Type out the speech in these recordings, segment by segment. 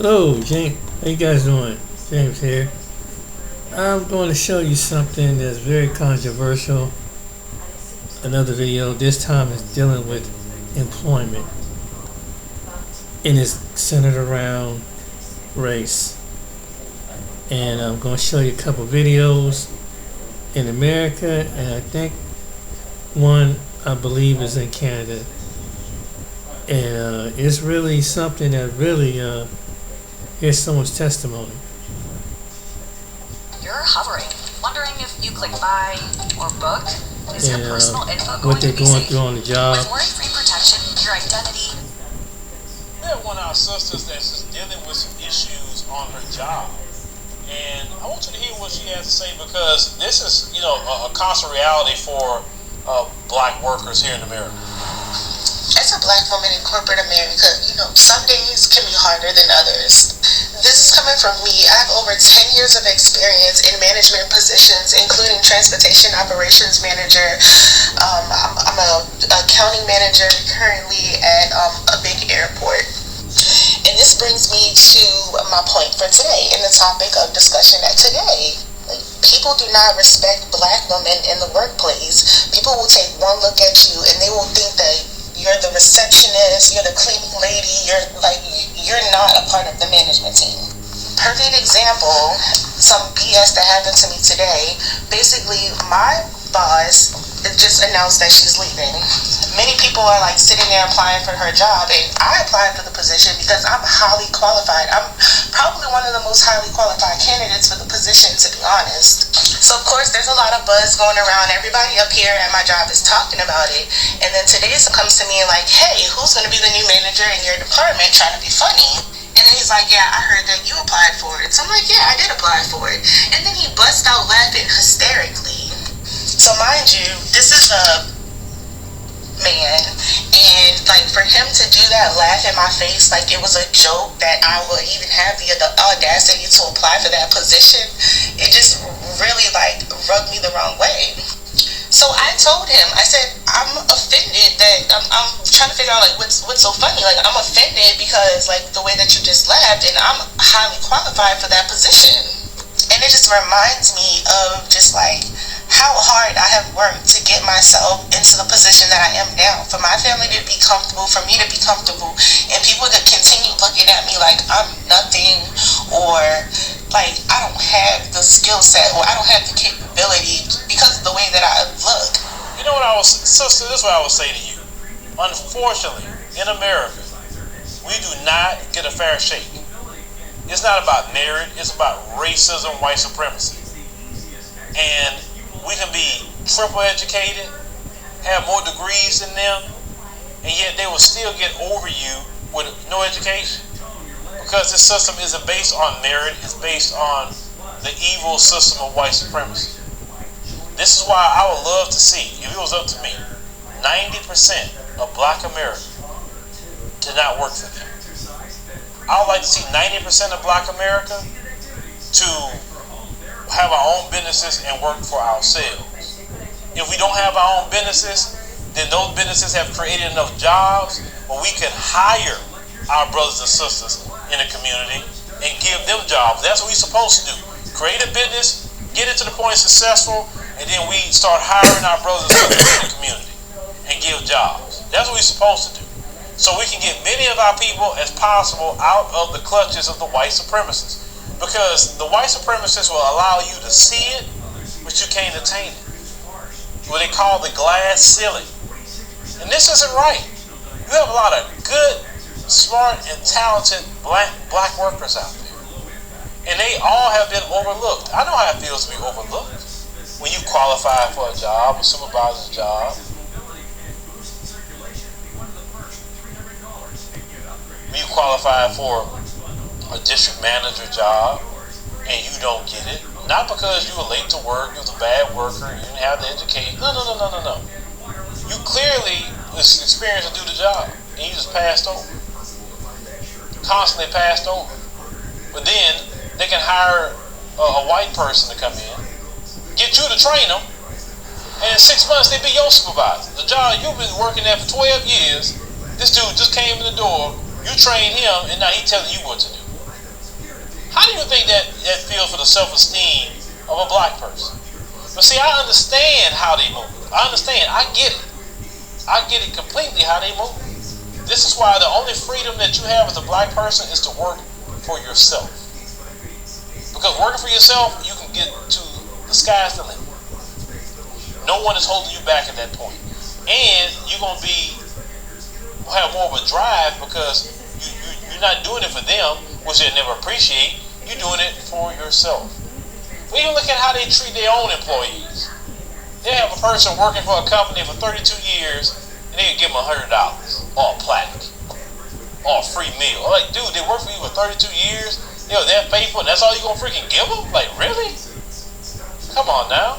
Hello, James. How you guys doing? James here. I'm going to show you something that's very controversial. Another video. This time is dealing with employment, and it's centered around race. And I'm going to show you a couple videos in America, and I think one I believe is in Canada. And it's really something that really here's someone's testimony. You're hovering, wondering if you click buy or book, is And your personal info what going they're to be going safe? through on the job. With worry-free protection, your identity. We have one of our sisters that's just dealing with some issues on her job. And I want you to hear what she has to say, because this is, a constant reality for black workers here in America. As a black woman in corporate America, some days can be harder than others. This is coming from me. I have over 10 years of experience in management positions, including transportation operations manager. I'm a accounting manager currently at a big airport. And this brings me to my point for today and the topic of discussion at today. People do not respect black women in the workplace. People will take one look at you and they will think that you're the receptionist, you're the cleaning lady, you're not a part of the management team. Perfect example, some BS that happened to me today. Basically, my boss just announced that she's leaving. Many people are sitting there applying for her job, and I applied for the position because I'm highly qualified. I'm probably one of the most highly qualified candidates for the position, to be honest. So of course there's a lot of buzz going around. Everybody up here at my job is talking about it. And then today someone comes to me like, hey, who's going to be the new manager in your department, trying to be funny. And then he's like, yeah, I heard that you applied for it. So I'm like, yeah, I did apply for it. And then he busts out laughing hysterically. So mind you, this is a man, and for him to do that, laugh in my face like it was a joke that I would even have the audacity to apply for that position, it just really rubbed me the wrong way. So I told him, I said, I'm offended that I'm trying to figure out what's so funny. I'm offended because the way that you just laughed, and I'm highly qualified for that position. And it just reminds me of just how hard I have worked to get myself into the position that I am now. For my family to be comfortable, for me to be comfortable, and people to continue looking at me like I'm nothing, or I don't have the skill set, or I don't have the capability because of the way that I look. Sister, this is what I would say to you. Unfortunately, in America, we do not get a fair shake. It's not about merit, it's about racism, white supremacy. And we can be triple educated, have more degrees than them, and yet they will still get over you with no education. Because this system isn't based on merit, it's based on the evil system of white supremacy. This is why I would love to see, if it was up to me, 90% of black America did not work for them. I would like to see 90% of black America to have our own businesses and work for ourselves. If we don't have our own businesses, then those businesses have created enough jobs where we can hire our brothers and sisters in the community and give them jobs. That's what we're supposed to do. Create a business, get it to the point successful, and then we start hiring our brothers and sisters in the community and give jobs. That's what we're supposed to do. So we can get many of our people as possible out of the clutches of the white supremacists. Because the white supremacists will allow you to see it, but you can't attain it. What they call the glass ceiling. And this isn't right. You have a lot of good, smart, and talented black workers out there. And they all have been overlooked. I know how it feels to be overlooked. When you qualify for a job, a supervisor's job. When you qualify for a district manager job and you don't get it, not because you were late to work, you was a bad worker, you didn't have the education. No. You clearly was experienced to do the job and you just passed over. Constantly passed over. But then they can hire a white person to come in, get you to train them, and in 6 months they be your supervisor. The job you've been working there for 12 years, this dude just came in the door, you trained him, and now he telling you what to do. How do you think that feels for the self-esteem of a black person? But see, I understand how they move. I understand. I get it. I get it completely how they move. This is why the only freedom that you have as a black person is to work for yourself. Because working for yourself, you can get to the sky's the limit. No one is holding you back at that point. And you're going to have more of a drive because you're not doing it for them, which they'll never appreciate. You're doing it for yourself. When you look at how they treat their own employees, they have a person working for a company for 32 years and they give them $100 or a plaque or a free meal. Like, dude, they work for you for 32 years. They're faithful and that's all you're going to freaking give them? Like, really? Come on now.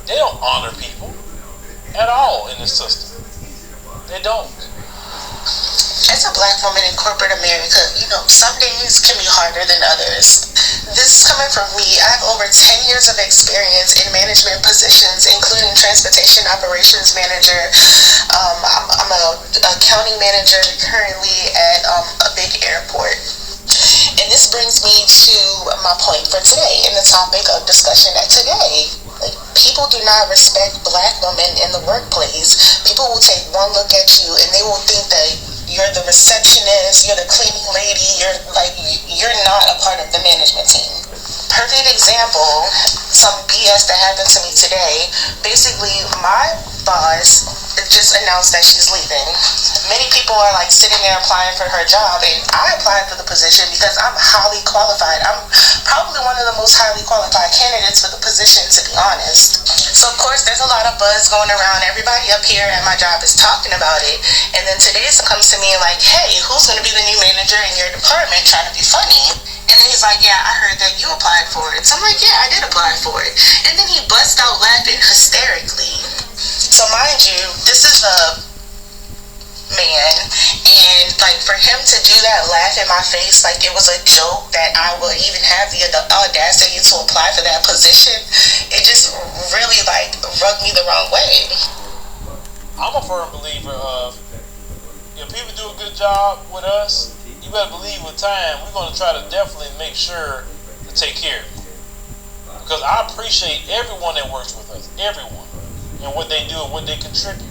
They don't honor people at all in this system. They don't. As a black woman in corporate America, some days can be harder than others. This is coming from me. I have over 10 years of experience in management positions, including transportation operations manager. I'm a accounting manager currently at a big airport. And this brings me to my point for today and the topic of discussion at today. People do not respect black women in the workplace. People will take one look at you and they will think that you're the receptionist, you're the cleaning lady, you're not a part of the management team. Perfect example, some BS that happened to me today. Basically, my boss just announced that she's leaving. Many people are sitting there applying for her job, and I applied for the position because I'm highly qualified. I'm probably one of the most highly qualified candidates for the position, to be honest. So of course there's a lot of buzz going around. Everybody up here at my job is talking about it, and then today someone comes to me like, hey, who's going to be the new manager in your department, trying to be funny. And then he's like, yeah, I heard that you applied for it. So I'm like, yeah, I did apply for it. And then he busts out laughing hysterically. So mind you, this is a man, and for him to do that, laugh in my face like it was a joke that I would even have the audacity to apply for that position, it just really rubbed me the wrong way. I'm a firm believer of if people do a good job with us, you better believe with time we're going to try to definitely make sure to take care of you. Because I appreciate everyone that works with us, everyone, and what they do and what they contribute.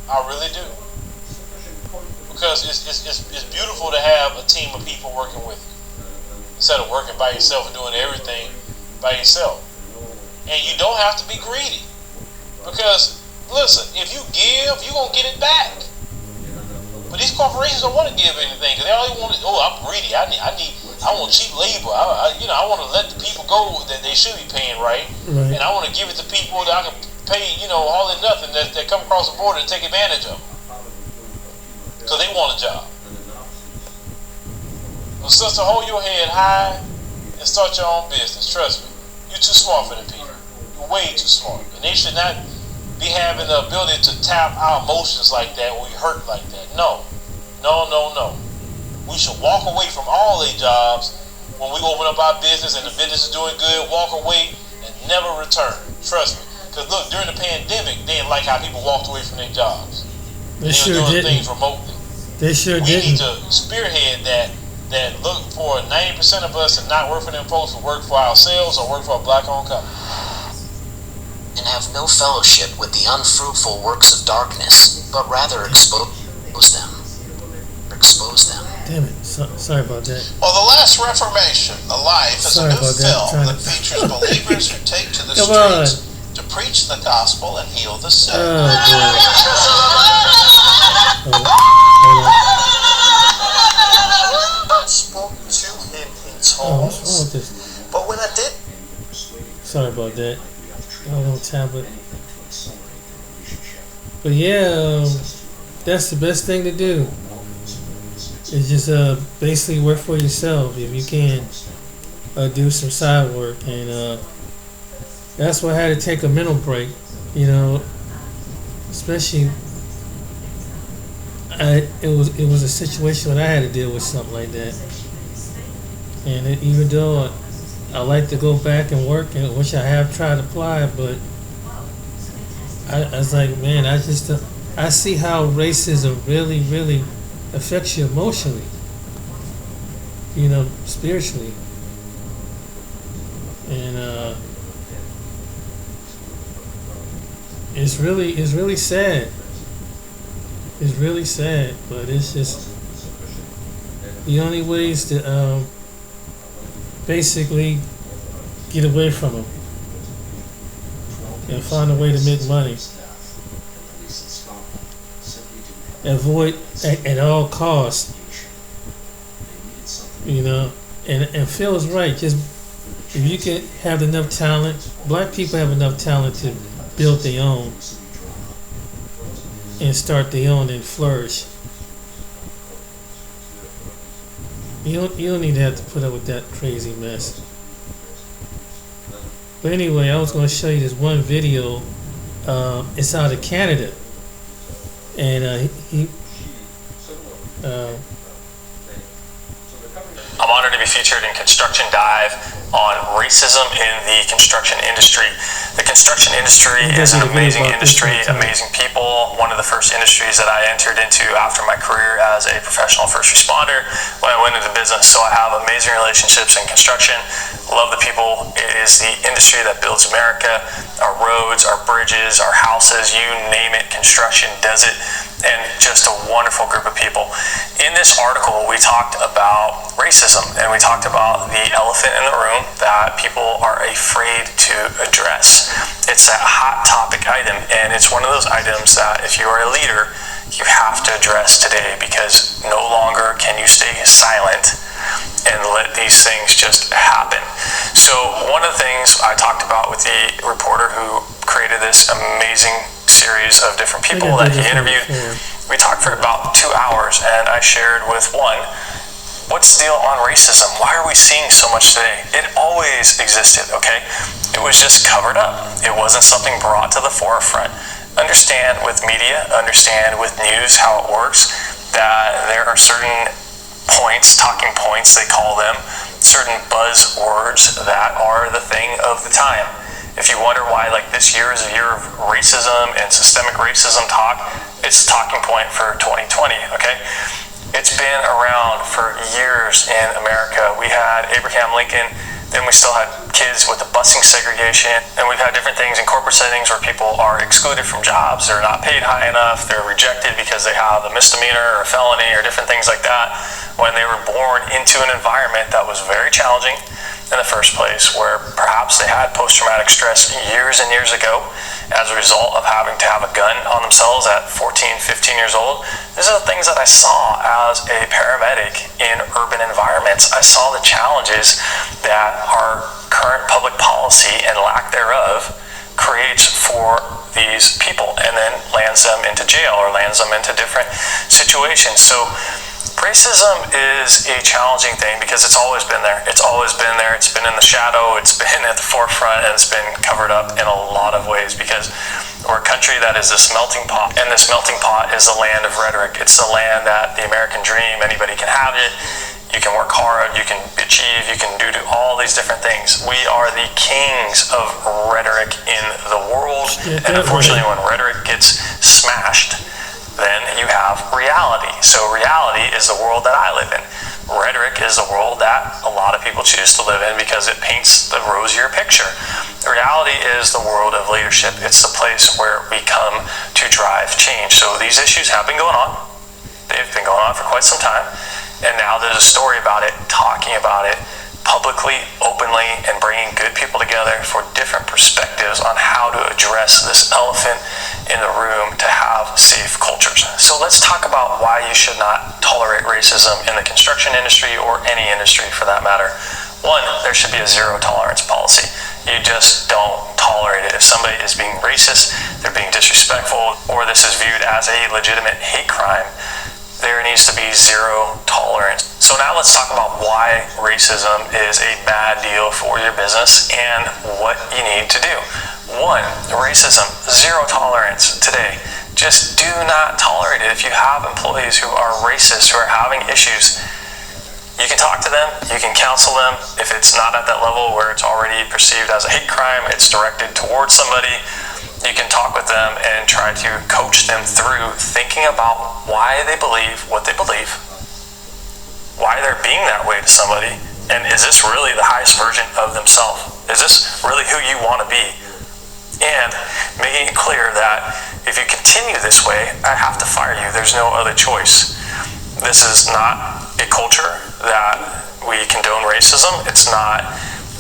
I really do. Because it's beautiful to have a team of people working with you instead of working by yourself and doing everything by yourself. And you don't have to be greedy. Because, listen, if you give, you're going to get it back. But these corporations don't want to give anything because they only want to, I'm greedy. I want cheap labor. I want to let the people go that they should be paying right. And I want to give it to people that I can pay, all and nothing that come across the border and take advantage of them. Because they want a job. So sister, hold your head high and start your own business. Trust me. You're too smart for them people. You're way too smart. And they should not be having the ability to tap our emotions like that or we hurt like that. No. We should walk away from all their jobs when we open up our business and the business is doing good, walk away and never return. Trust me. Because look, during the pandemic, they didn't like how people walked away from their jobs. They were doing things remotely. They sure we didn't. need to spearhead that look for 90% of us and not work for them folks who work for ourselves or work for a black-owned company. And have no fellowship with the unfruitful works of darkness, but rather expose them. Damn it. Sorry about that. Well, the last Reformation, The Life, is a new film that features believers who take to the streets to preach the gospel and heal the sick. Oh, Spoke to him in tongues. what's wrong with this? But when I did, Sorry about that. On tablet. But yeah, that's the best thing to do. Is just basically work for yourself if you can. Do some side work, and that's why I had to take a mental break. Especially it was a situation when I had to deal with something like that, and even though I like to go back and work, and which I have tried to apply, but I was like, man, I see how racism really affects you emotionally. spiritually. And it's really sad. It's really sad, but it's just the only ways to basically get away from them and find a way to make money. Avoid at all costs, and Phil's right. Just if you can have enough talent, black people have enough talent to build their own and start their own and flourish. You don't need to have to put up with that crazy mess. But anyway, I was going to show you this one video. It's out of Canada, and I'm honored to be featured in Construction Dive on racism in the construction industry. The construction industry is an amazing industry, amazing people. One of the first industries that I entered into after my career as a professional first responder when I went into business. So I have amazing relationships in construction. Love the people. It is the industry that builds America. Our roads, our bridges, our houses, you name it, construction does it. And just a wonderful group of people. In this article, we talked about racism, and we talked about the elephant in the room that people are afraid to address. It's a hot topic item, and it's one of those items that if you are a leader, you have to address today, because no longer can you stay silent and let these things just happen. So one of the things I talked about with the reporter who created this amazing series of different people that he interviewed, we talked for about 2 hours, and I shared with one, what's the deal on racism? Why are we seeing so much today? It always existed, okay? It was just covered up. It wasn't something brought to the forefront. Understand with media, understand with news how it works, that there are certain points, talking points they call them, certain buzzwords that are the thing of the time. If you wonder why this year is a year of racism and systemic racism talk, it's a talking point for 2020, okay? It's been around for years in America. We had Abraham Lincoln, then we still had kids with the busing segregation, and we've had different things in corporate settings where people are excluded from jobs. They're not paid high enough, they're rejected because they have a misdemeanor or a felony or different things like that when they were born into an environment that was very challenging in the first place, where perhaps they had post-traumatic stress years and years ago as a result of having to have a gun on themselves at 14, 15 years old. These are the things that I saw as a paramedic in urban environments. I saw the challenges that our current public policy and lack thereof creates for these people, and then lands them into jail or lands them into different situations. So racism is a challenging thing because it's always been there. It's always been there. It's been in the shadow. It's been at the forefront, and it's been covered up in a lot of ways because we're a country that is this melting pot, and this melting pot is the land of rhetoric. It's the land that the American dream, anybody can have it. You can work hard, you can achieve, you can do all these different things. We are the kings of rhetoric in the world, and unfortunately when rhetoric gets smashed, then you have reality. So reality is the world that I live in. Rhetoric is the world that a lot of people choose to live in because it paints the rosier picture. The reality is the world of leadership. It's the place where we come to drive change. So these issues have been going on. They've been going on for quite some time. And now there's a story about it, talking about it publicly, openly, and bringing good people together for different perspectives on how to address this elephant in the room to have safe cultures. So let's talk about why you should not tolerate racism in the construction industry or any industry for that matter. One, there should be a zero tolerance policy. You just don't tolerate it. If somebody is being racist, they're being disrespectful, or this is viewed as a legitimate hate crime, there needs to be zero tolerance. So now let's talk about why racism is a bad deal for your business and what you need to do. One, racism, zero tolerance today. Just do not tolerate it. If you have employees who are racist, who are having issues, you can talk to them, you can counsel them. If it's not at that level where it's already perceived as a hate crime, it's directed towards somebody, you can talk with them and try to coach them through thinking about why they believe what they believe, why they're being being that way to somebody? And is this really the highest version of themselves? Is this really who you want to be? And making it clear that if you continue this way, I have to fire you. There's no other choice. This is not a culture that we condone racism. It's not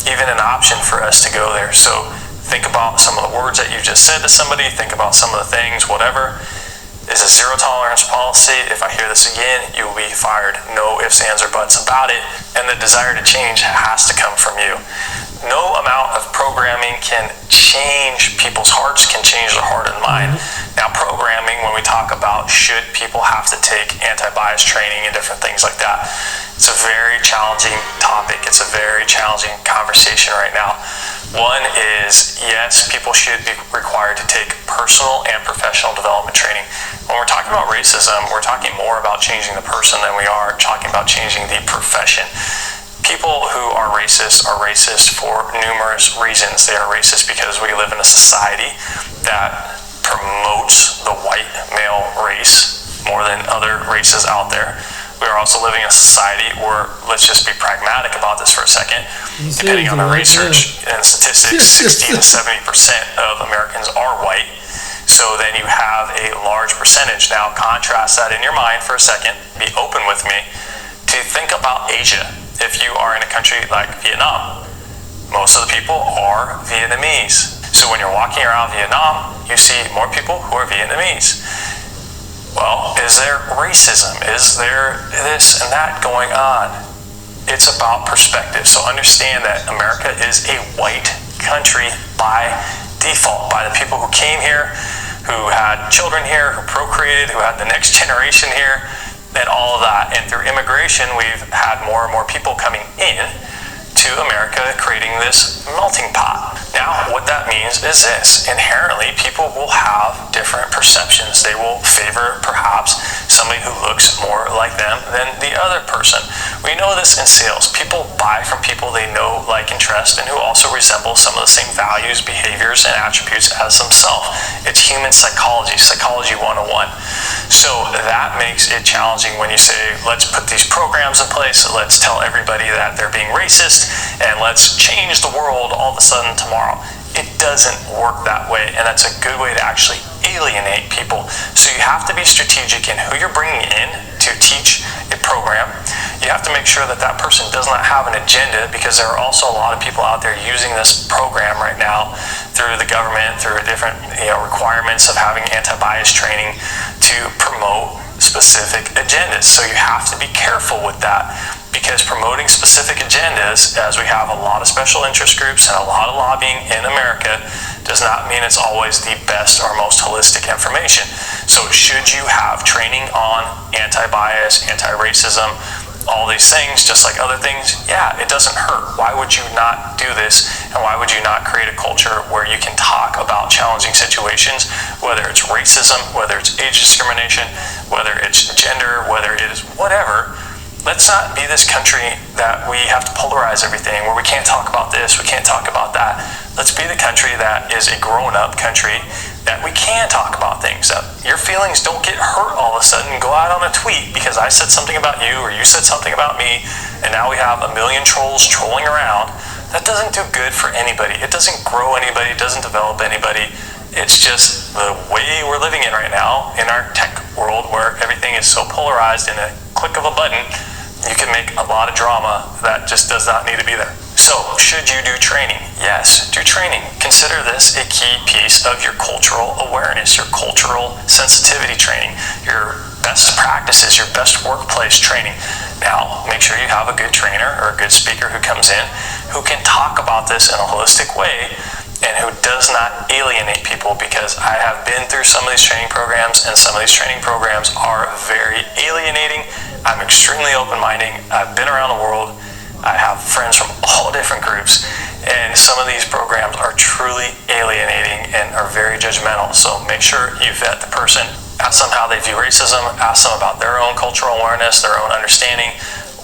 even an option for us to go there. So think about some of the words that you just said to somebody. Think about some of the things, whatever. Is a zero tolerance policy. If I hear this again, you will be fired. No ifs, ands, or buts about it. And the desire to change has to come from you. No amount of programming can change people's hearts, can change their heart and mind. Now, programming, when we talk about should people have to take anti-bias training and different things like that, it's a very challenging topic. It's a very challenging conversation right now. One is, yes, people should be required to take personal and professional development training. When we're talking about racism, we're talking more about changing the person than we are talking about changing the profession. People who are racist for numerous reasons. They are racist because we live in a society that promotes the white male race more than other races out there. We are also living in a society where, let's just be pragmatic about this for a second, depending on the research and statistics, 60 to 70% of Americans are white. So then you have a large percentage. Now contrast that in your mind for a second, be open with me, to think about Asia. If you are in a country like Vietnam, most of the people are Vietnamese. So when you're walking around Vietnam, you see more people who are Vietnamese. Well, is there racism? Is there this and that going on? It's about perspective. So understand that America is a white country by default, by the people who came here, who had children here, who procreated, who had the next generation here, and all of that. And through immigration, we've had more and more people coming in to America, creating this melting pot. Now, what that means is this. Inherently, people will have different perceptions. They will favor, perhaps, somebody who looks more like them than the other person. We know this in sales. People buy from people they know, like, and trust, and who also resemble some of the same values, behaviors, and attributes as themselves. It's human psychology, Psychology 101. So that makes it challenging when you say, let's put these programs in place, let's tell everybody that they're being racist, and let's change the world all of a sudden tomorrow. It doesn't work that way, and that's a good way to actually alienate people. So you have to be strategic in who you're bringing in to teach a program. You have to make sure that that person does not have an agenda, because there are also a lot of people out there using this program right now through the government, through different requirements of having anti-bias training to promote specific agendas. So you have to be careful with that, because promoting specific agendas, as we have a lot of special interest groups and a lot of lobbying in America, does not mean it's always the best or most holistic information. So should you have training on anti-bias, anti-racism, all these things, just like other things? Yeah, it doesn't hurt. Why would you not do this? And why would you not create a culture where you can talk about challenging situations, whether it's racism, whether it's age discrimination, whether it's gender, whether it is whatever? Let's not be this country that we have to polarize everything, where we can't talk about this, we can't talk about that. Let's be the country that is a grown-up country, that we can talk about things, that your feelings don't get hurt all of a sudden and go out on a tweet because I said something about you or you said something about me, and now we have a million trolls trolling around. That doesn't do good for anybody. It doesn't grow anybody, it doesn't develop anybody. It's just the way we're living in right now in our tech world, where everything is so polarized. In a click of a button, you can make a lot of drama that just does not need to be there. So, should you do training? Yes, do training. Consider this a key piece of your cultural awareness, your cultural sensitivity training, your best practices, your best workplace training. Now, make sure you have a good trainer or a good speaker who comes in, who can talk about this in a holistic way, and who does not alienate people, because I have been through some of these training programs, and some of these training programs are very alienating. I'm extremely open-minded. I've been around the world. I have friends from all different groups, and some of these programs are truly alienating and are very judgmental. So make sure you vet the person, ask them how they view racism, ask them about their own cultural awareness, their own understanding.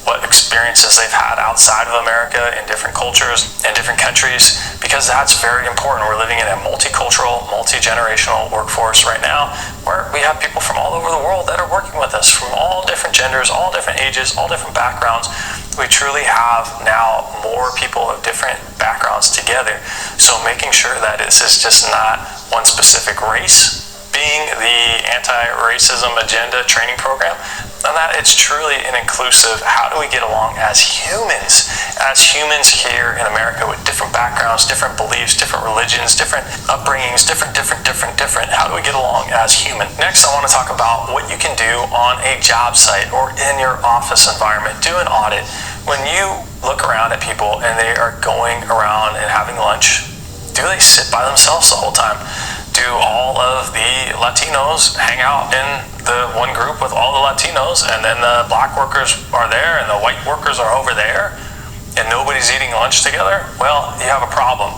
what experiences they've had outside of America in different cultures and different countries, because that's very important. We're living in a multicultural, multi-generational workforce right now where we have people from all over the world that are working with us, from all different genders, all different ages, all different backgrounds. We truly have now more people of different backgrounds together. So making sure that this is just not one specific race being the anti-racism agenda training program, and that it's truly an inclusive, how do we get along as humans here in America with different backgrounds, different beliefs, different religions, different upbringings, different, how do we get along as human? Next, I want to talk about what you can do on a job site or in your office environment. Do an audit. When you look around at people and they are going around and having lunch, do they sit by themselves the whole time? Do all of the Latinos hang out in the one group with all the Latinos, and then the black workers are there and the white workers are over there, and nobody's eating lunch together? Well, you have a problem.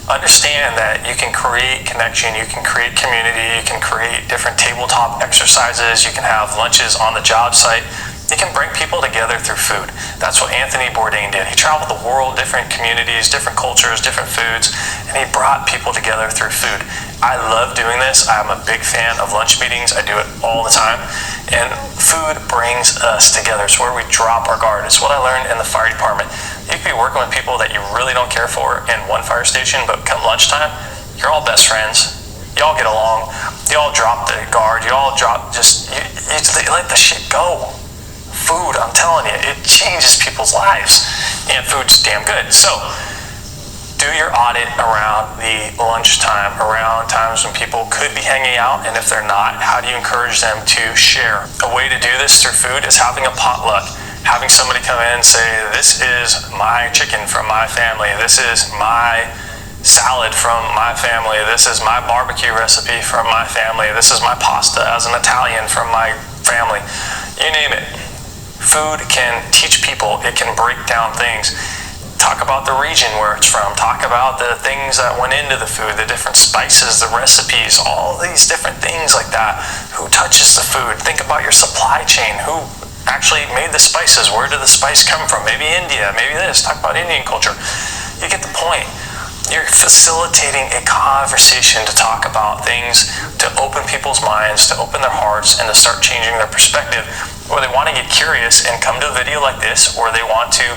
Understand that you can create connection, you can create community, you can create different tabletop exercises, you can have lunches on the job site. You can bring people together through food. That's what Anthony Bourdain did. He traveled the world, different communities, different cultures, different foods, and he brought people together through food. I love doing this. I'm a big fan of lunch meetings. I do it all the time. And food brings us together. It's where we drop our guard. It's what I learned in the fire department. You could be working with people that you really don't care for in one fire station, but come lunchtime, you're all best friends. You all get along. You all drop the guard. You all drop you let the shit go. Food, I'm telling you, it changes people's lives, and food's damn good. So do your audit around the lunchtime, around times when people could be hanging out, and if they're not, how do you encourage them to share? A way to do this through food is having a potluck, having somebody come in and say, this is my chicken from my family, this is my salad from my family, this is my barbecue recipe from my family, this is my pasta as an Italian from my family. You name it. Food can teach people, it can break down things. Talk about the region where it's from, talk about the things that went into the food, the different spices, the recipes, all these different things like that. Who touches the food? Think about your supply chain. Who actually made the spices? Where did the spice come from? Maybe India, maybe this. Talk about Indian culture. You get the point. You're facilitating a conversation to talk about things, to open people's minds, to open their hearts, and to start changing their perspective. Or they want to get curious and come to a video like this, or they want to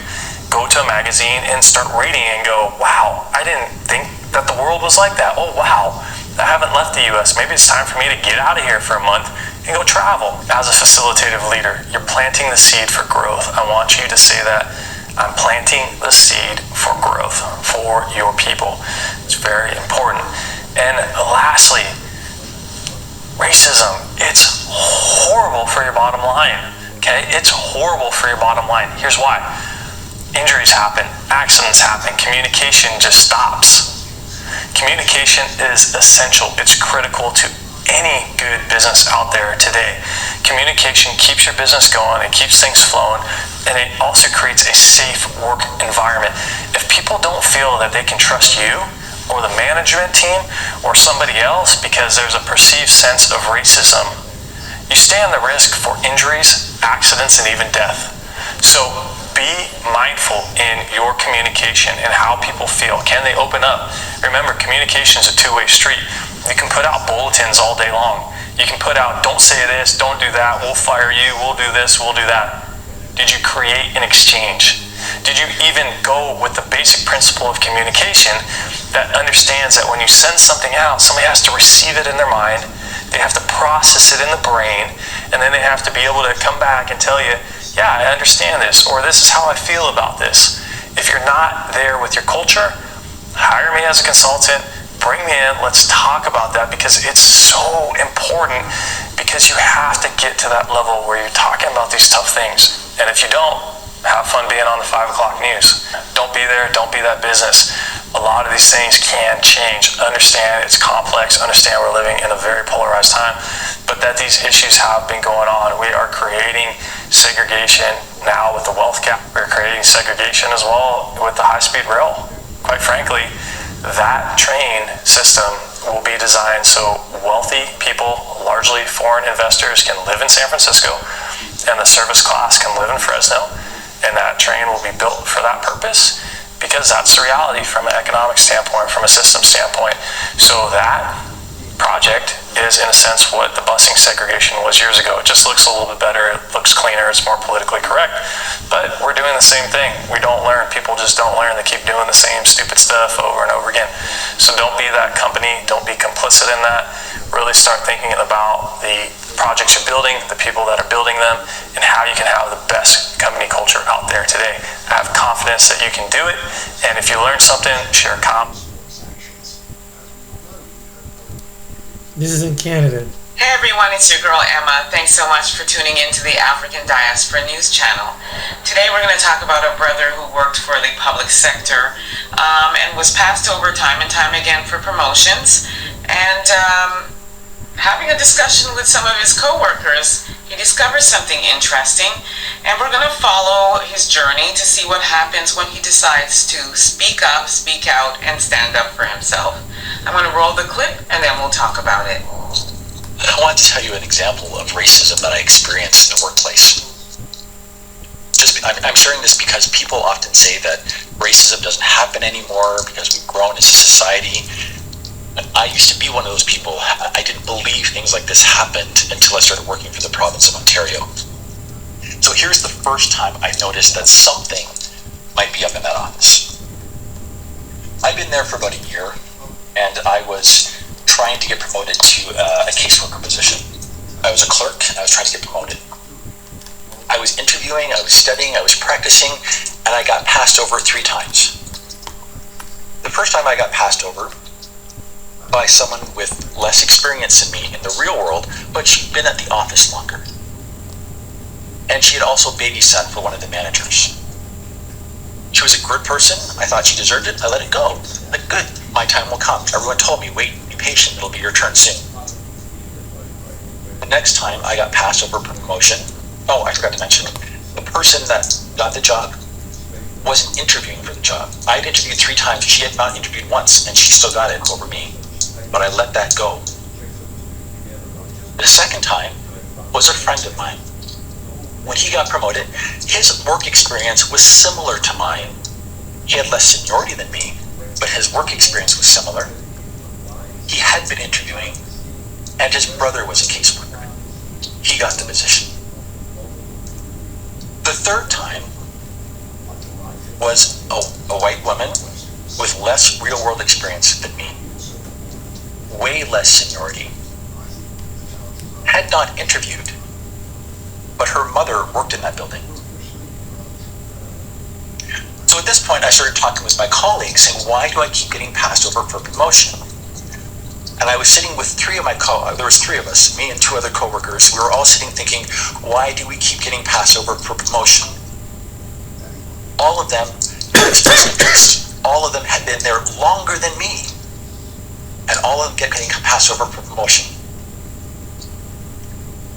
go to a magazine and start reading and go, wow, I didn't think that the world was like that. Oh, wow, I haven't left the U.S. Maybe it's time for me to get out of here for a month and go travel. As a facilitative leader, you're planting the seed for growth. I want you to say that. I'm planting the seed for growth for your people. It's very important. And lastly, racism. It's horrible for your bottom line. Okay? It's horrible for your bottom line. Here's why. Injuries happen, accidents happen, communication just stops. Communication is essential. It's critical to any good business out there today. Communication keeps your business going, it keeps things flowing, and it also creates a safe work environment. If people don't feel that they can trust you or the management team or somebody else because there's a perceived sense of racism, you stand the risk for injuries, accidents, and even death. So be mindful in your communication and how people feel. Can they open up? Remember, communication is a two-way street. You can put out bulletins all day long. You can put out, don't say this, don't do that, we'll fire you, we'll do this, we'll do that. Did you create an exchange? Did you even go with the basic principle of communication that understands that when you send something out, somebody has to receive it in their mind, they have to process it in the brain, and then they have to be able to come back and tell you, yeah, I understand this, or this is how I feel about this. If you're not there with your culture, hire me as a consultant, bring me in, let's talk about that, because it's so important, because you have to get to that level where you're talking about these tough things. And if you don't, have fun being on the 5 o'clock news. Don't be there, don't be that business. A lot of these things can change. Understand it's complex, understand we're living in a very polarized time, but that these issues have been going on. We are creating segregation now with the wealth gap. We're creating segregation as well with the high-speed rail. Quite frankly, that train system will be designed so wealthy people, largely foreign investors, can live in San Francisco, and the service class can live in Fresno, and that train will be built for that purpose, because that's the reality from an economic standpoint, from a system standpoint. So that project is, in a sense, what the busing segregation was years ago. It just looks a little bit better, it looks cleaner, it's more politically correct, but we're doing the same thing. We don't learn. People just don't learn. They keep doing the same stupid stuff over and over again. So don't be that company, don't be complicit in that. Really start thinking about the projects you're building, the people that are building them, and how you can have the best company culture out there today. Have confidence that you can do it, and if you learn something, share This is in Canada. Hey everyone, it's your girl Emma. Thanks so much for tuning in to the African Diaspora News Channel. Today we're going to talk about a brother who worked for the public sector and was passed over time and time again for promotions, and having a discussion with some of his co-workers, he discovered something interesting, and we're going to follow his journey to see what happens when he decides to speak up, speak out, and stand up for himself. I'm going to roll the clip, and then we'll talk about it. I wanted to tell you an example of racism that I experienced in the workplace. I'm sharing this because people often say that racism doesn't happen anymore because we've grown as a society. And I used to be one of those people. I didn't believe things like this happened until I started working for the province of Ontario. So here's the first time I noticed that something might be up in that office. I've been there for about a year, and I was trying to get promoted to a caseworker position. I was a clerk, and I was trying to get promoted. I was interviewing, I was studying, I was practicing, and I got passed over 3 times. The first time I got passed over by someone with less experience than me in the real world, but she'd been at the office longer. And she had also babysat for one of the managers. She was a good person. I thought she deserved it. I let it go. Like, good, my time will come. Everyone told me, wait, be patient, it'll be your turn soon. The next time I got passed over for promotion, I forgot to mention, the person that got the job wasn't interviewing for the job. I had interviewed 3 times, she had not interviewed once, and she still got it over me. But I let that go. The second time was a friend of mine. When he got promoted, his work experience was similar to mine. He had less seniority than me, but his work experience was similar. He had been interviewing, and his brother was a caseworker. He got the position. The third time was a white woman with less real-world experience than me, way less seniority, had not interviewed, but her mother worked in that building. So at this point, I started talking with my colleagues, saying, why do I keep getting passed over for promotion? And I was sitting with 3 of my there was 3 of us, me and 2 other coworkers. We were all sitting thinking, why do we keep getting passed over for promotion? All of them had expressed interest. All of them had been there longer than me. And all of them kept getting passed over for promotion.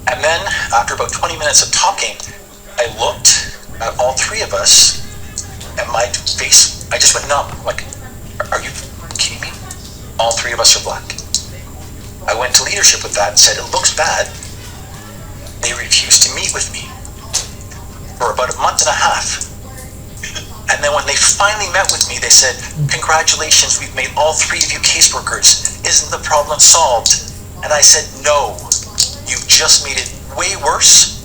And then, after about 20 minutes of talking, I looked at all 3 of us, and my face, I just went numb. Like, are you kidding me? All 3 of us are black. I went to leadership with that and said, it looks bad. They refused to meet with me for about a month and a half. And then when they finally met with me, they said, congratulations, we've made all 3 of you caseworkers. Isn't the problem solved? And I said, no. You've just made it way worse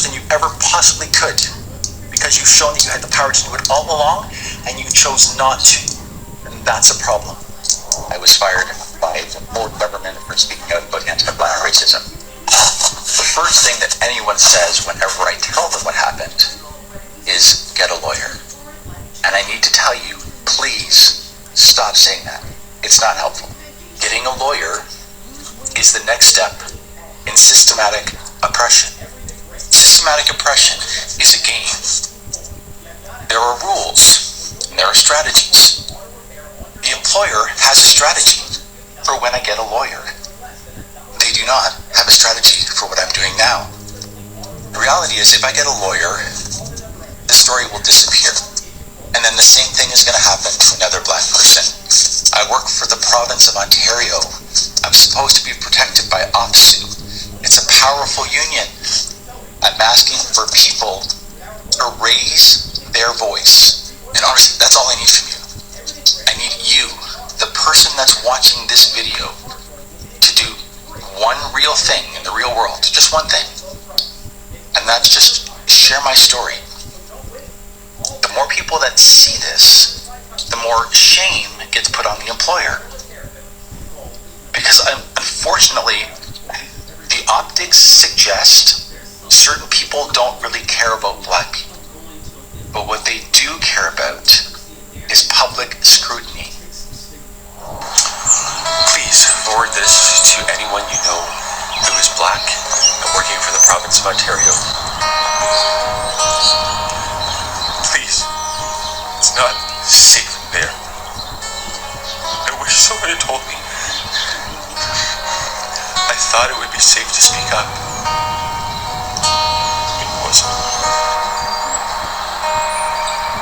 than you ever possibly could, because you've shown that you had the power to do it all along, and you chose not to, and that's a problem. I was fired by the whole government for speaking out about anti-black racism. The first thing that anyone says whenever I tell them what happened is, get a lawyer. And I need to tell you, please stop saying that. It's not helpful. Getting a lawyer is the next step in systematic oppression. Systematic oppression is a game. There are rules, and there are strategies. The employer has a strategy for when I get a lawyer. They do not have a strategy for what I'm doing now. The reality is, if I get a lawyer, the story will disappear. And then the same thing is going to happen to another black person. I work for the province of Ontario. I'm supposed to be protected by OPSU. It's a powerful union. I'm asking for people or raise their voice. And honestly, that's all I need from you. I need you, the person that's watching this video, to do one real thing in the real world, just one thing. And that's just share my story. The more people that see this, the more shame gets put on the employer. Because unfortunately, the optics suggest certain people don't really care about black people. But what they do care about is public scrutiny. Please forward this to anyone you know who is black and working for the province of Ontario. Please, it's not safe there. I wish someone had told me. I thought it would be safe to speak up. It wasn't.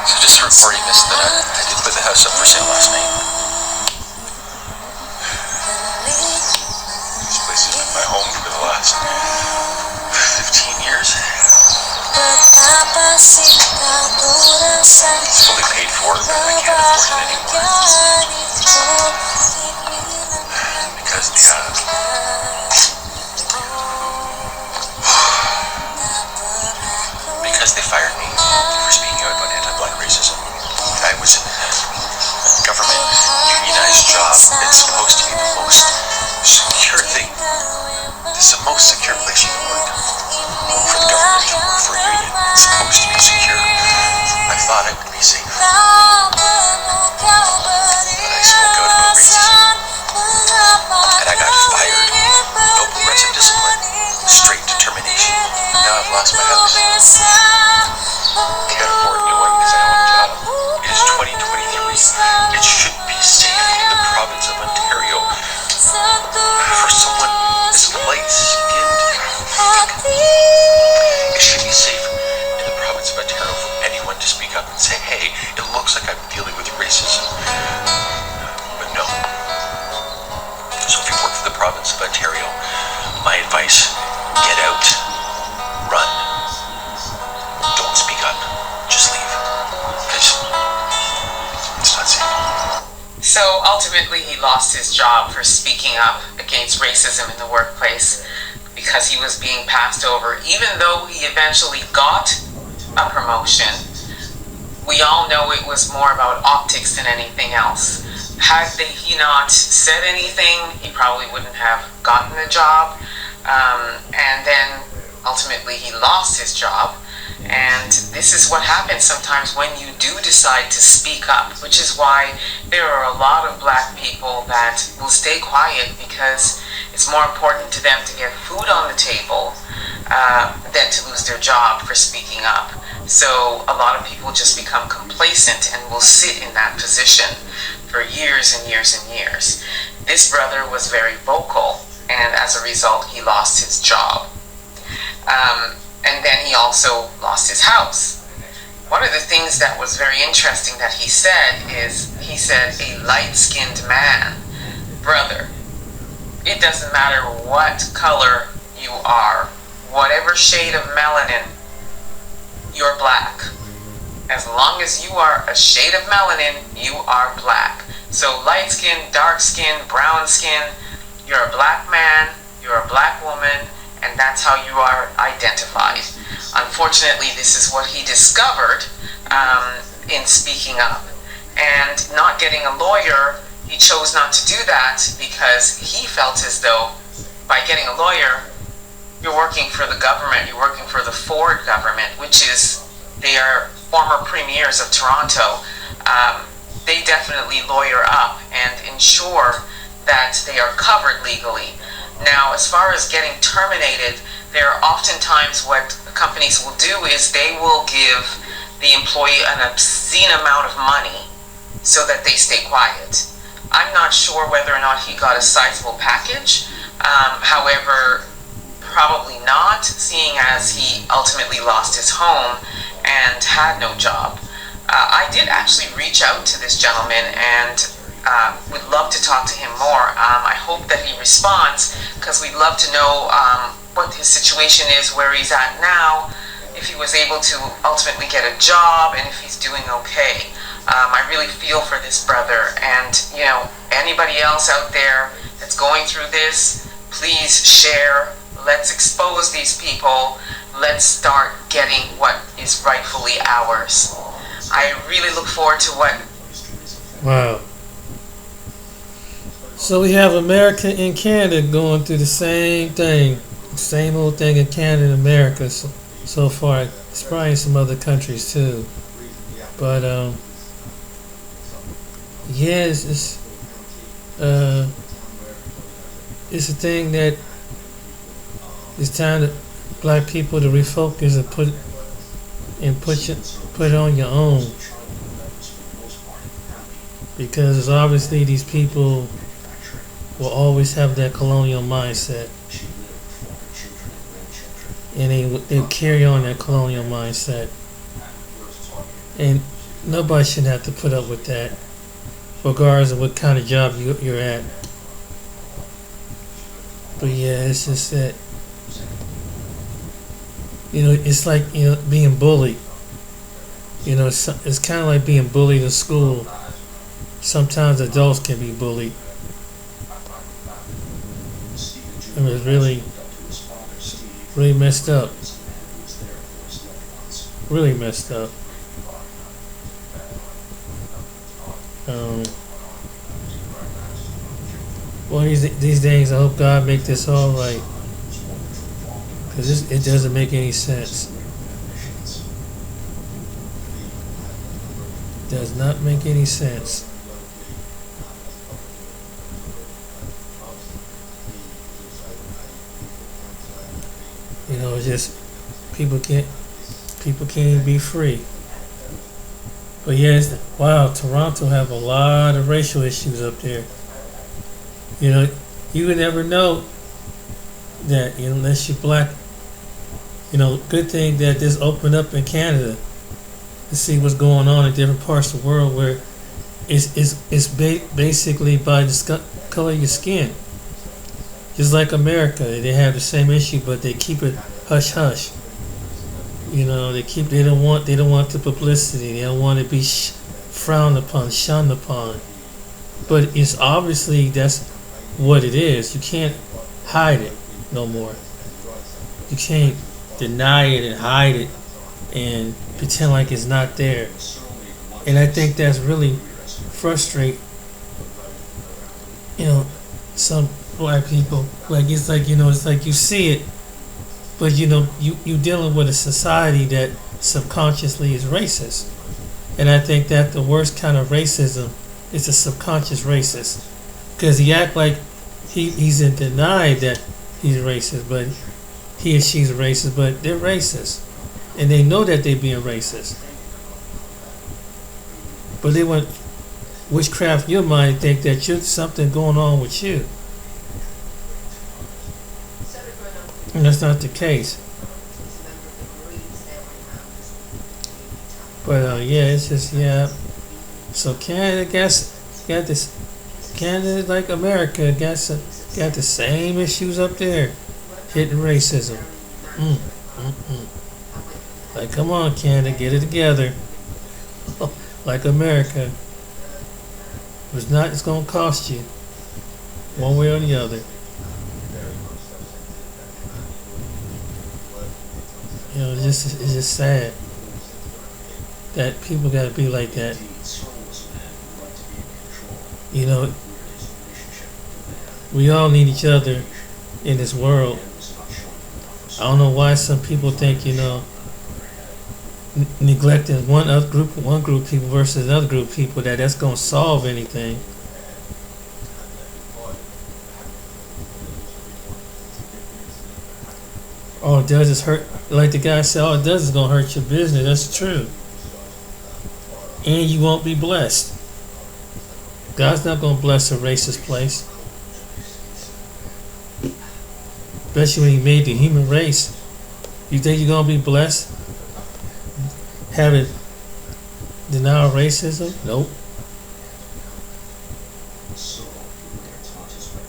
So just to report you, miss, that I did put the house up for sale last night. This place has been my home for the last 15 years. It's fully paid for, but I can't afford it anymore. Because Because they fired me for speaking out about anti-black racism. I was in a government unionized job. It's supposed to be the most secure thing. This is the most secure place you can work. For the government to work for a union, it's supposed to be secure. I thought it would be safe. But I spoke out about racism. And I got fired. No progressive discipline. Straight determination. Now I've lost my house. Can't afford a new one because I own a job. It is 2023. It should be safe in the province of Ontario for someone as light-skinned. It should be safe in the province of Ontario for anyone to speak up and say, hey, it looks like I'm dealing with racism. But no. So if you work for the province of Ontario, my advice, get out, run. Don't speak up. Just leave. Because it's not safe. So ultimately he lost his job for speaking up against racism in the workplace because he was being passed over. Even though he eventually got a promotion, we all know it was more about optics than anything else. Had he not said anything, he probably wouldn't have gotten the job. And then ultimately he lost his job. And this is what happens sometimes when you do decide to speak up, which is why there are a lot of black people that will stay quiet because it's more important to them to get food on the table than to lose their job for speaking up. So a lot of people just become complacent and will sit in that position for years and years and years. This brother was very vocal, and as a result he lost his job. And then he also lost his house. One of the things that was very interesting that he said is, he said, a light-skinned man. Brother, it doesn't matter what color you are, whatever shade of melanin, you're black. As long as you are a shade of melanin, you are black. So light skin, dark skin, brown skin, you're a black man, you're a black woman, and that's how you are identified. Unfortunately, this is what he discovered in speaking up. And not getting a lawyer, he chose not to do that because he felt as though by getting a lawyer, you're working for the government, you're working for the Ford government, which is, they are former premiers of Toronto. They definitely lawyer up and ensure that they are covered legally. Now, as far as getting terminated, there are oftentimes what companies will do is they will give the employee an obscene amount of money so that they stay quiet. I'm not sure whether or not he got a sizable package. However, probably not, seeing as he ultimately lost his home and had no job. I did actually reach out to this gentleman and would love to talk to him more. I hope that he responds because we'd love to know what his situation is, where he's at now, if he he was able to ultimately get a job and if he's doing okay. I really feel for this brother, and anybody else out there that's going through this, please share. Let's expose these people. Let's start getting what is rightfully ours. I really look forward to what. Wow. So we have America and Canada going through the same thing. Same old thing in Canada and America so far. It's probably in some other countries too. But yeah, it's a thing that it's time that black people to refocus and put it on your own, because obviously these people will always have that colonial mindset, and they'll carry on that colonial mindset, and nobody should have to put up with that, regardless of what kind of job you're at. But yeah, it's just that, it's like, being bullied. It's kind of like being bullied in school. Sometimes adults can be bullied. And it's really, really messed up. Really messed up. Well, these days, I hope God make this all right, because it doesn't make any sense. It does not make any sense. It's just people can't even be free. But yes, wow, Toronto have a lot of racial issues up there. You would never know that, unless you're black. Good thing that this opened up in Canada to see what's going on in different parts of the world, where it's basically by the color of your skin. Just like America, they have the same issue, but they keep it hush hush. They don't want the publicity. They don't want to be frowned upon, shunned upon. But it's obviously that's what it is. You can't hide it no more. You can't deny it and hide it and pretend like it's not there. And I think that's really frustrating. Some black people, it's like you see it, but you dealing with a society that subconsciously is racist. And I think that the worst kind of racism is the subconscious racist, because he act like he's in denial that he's racist, but he or she's racist, but they're racist, and they know that they're being racist, but they want witchcraft your mind, think that you're something going on with you, and that's not the case. But yeah, it's just, yeah. So Canada got this. Canada, like America, got the same issues up there, hitting racism. Like, come on, Canada, get it together. Like America, it's gonna cost you, one way or the other. It's just sad that people got to be like that. We all need each other in this world. I don't know why some people think, neglecting one group of people versus another group of people, that's going to solve anything. All it does is hurt. Like the guy said, all it does is going to hurt your business. That's true. And you won't be blessed. God's not going to bless a racist place. Especially when He made the human race. You think you're going to be blessed having denial of racism? Nope.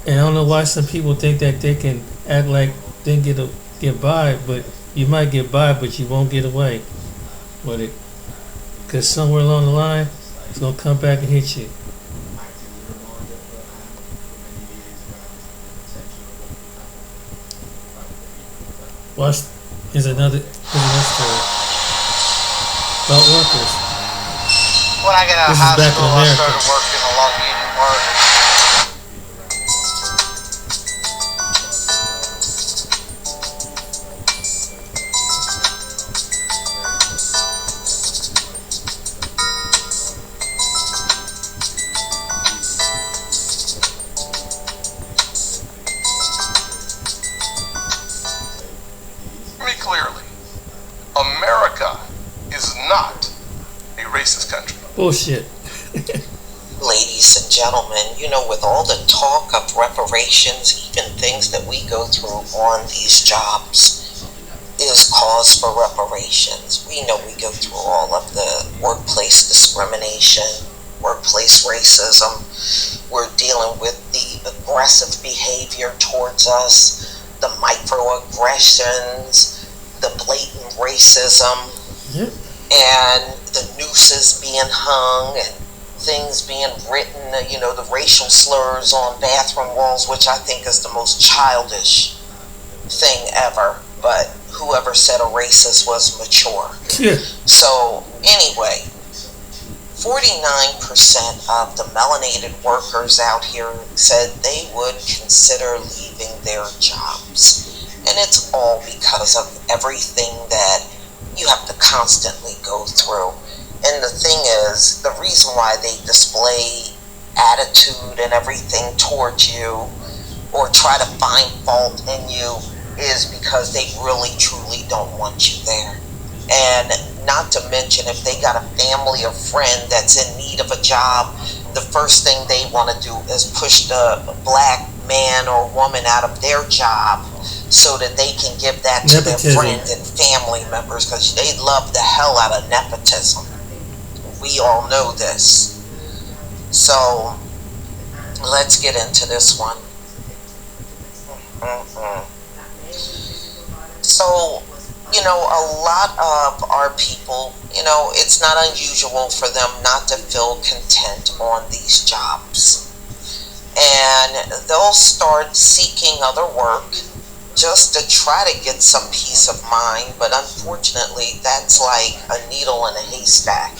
And I don't know why some people think that they can act like they can get by, but You might get by, but you won't get away with it. Because somewhere along the line, it's going to come back and hit you. Watch, here's another story about workers. When I got out of high school, I started working a lot of union work. Clearly, America is not a racist country. Bullshit. Ladies and gentlemen, you know, with all the talk of reparations, even things that we go through on these jobs is cause for reparations. We know we go through all of the workplace discrimination, workplace racism. We're dealing with the aggressive behavior towards us, the microaggressions, the blatant racism, and the nooses being hung and things being written, you know, the racial slurs on bathroom walls, which I think is the most childish thing ever. But whoever said a racist was mature. So anyway, 49% of the melanated workers out here said they would consider leaving their jobs. And it's all because of everything that you have to constantly go through. And the thing is, the reason why they display attitude and everything towards you or try to find fault in you is because they really truly don't want you there. And not to mention, if they got a family or friend that's in need of a job, the first thing they want to do is push the black man or woman out of their job so that they can give that to their friends and family members, because they love the hell out of nepotism. We all know this. So let's get into this one. So, you know, a lot of our people, you know, it's not unusual for them not to feel content on these jobs. And they'll start seeking other work just to try to get some peace of mind. But unfortunately, that's like a needle in a haystack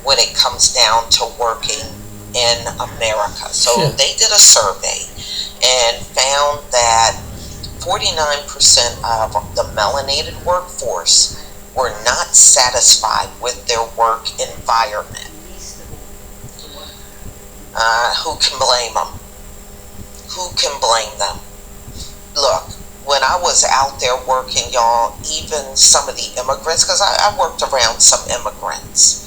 when it comes down to working in America. So they did a survey and found that 49% of the melanated workforce were not satisfied with their work environment. Who can blame them? Who can blame them? Look, when I was out there working, y'all, even some of the immigrants, because I worked around some immigrants,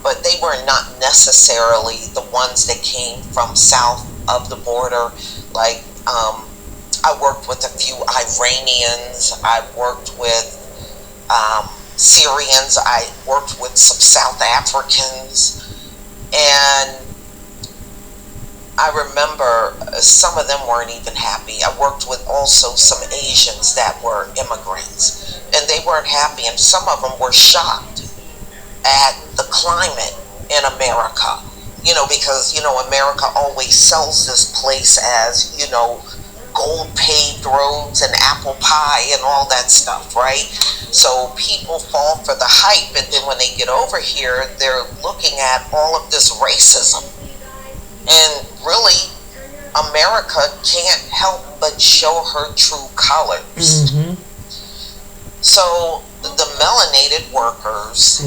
but they were not necessarily the ones that came from south of the border. Like, I worked with a few Iranians, I worked with Syrians, I worked with some South Africans, and I remember some of them weren't even happy. I worked with also some Asians that were immigrants, and they weren't happy, and some of them were shocked at the climate in America. You know, because, you know, America always sells this place as, you know, gold paved roads and apple pie and all that stuff, right? So people fall for the hype, and then when they get over here, they're looking at all of this racism. And really, America can't help but show her true colors. So the melanated workers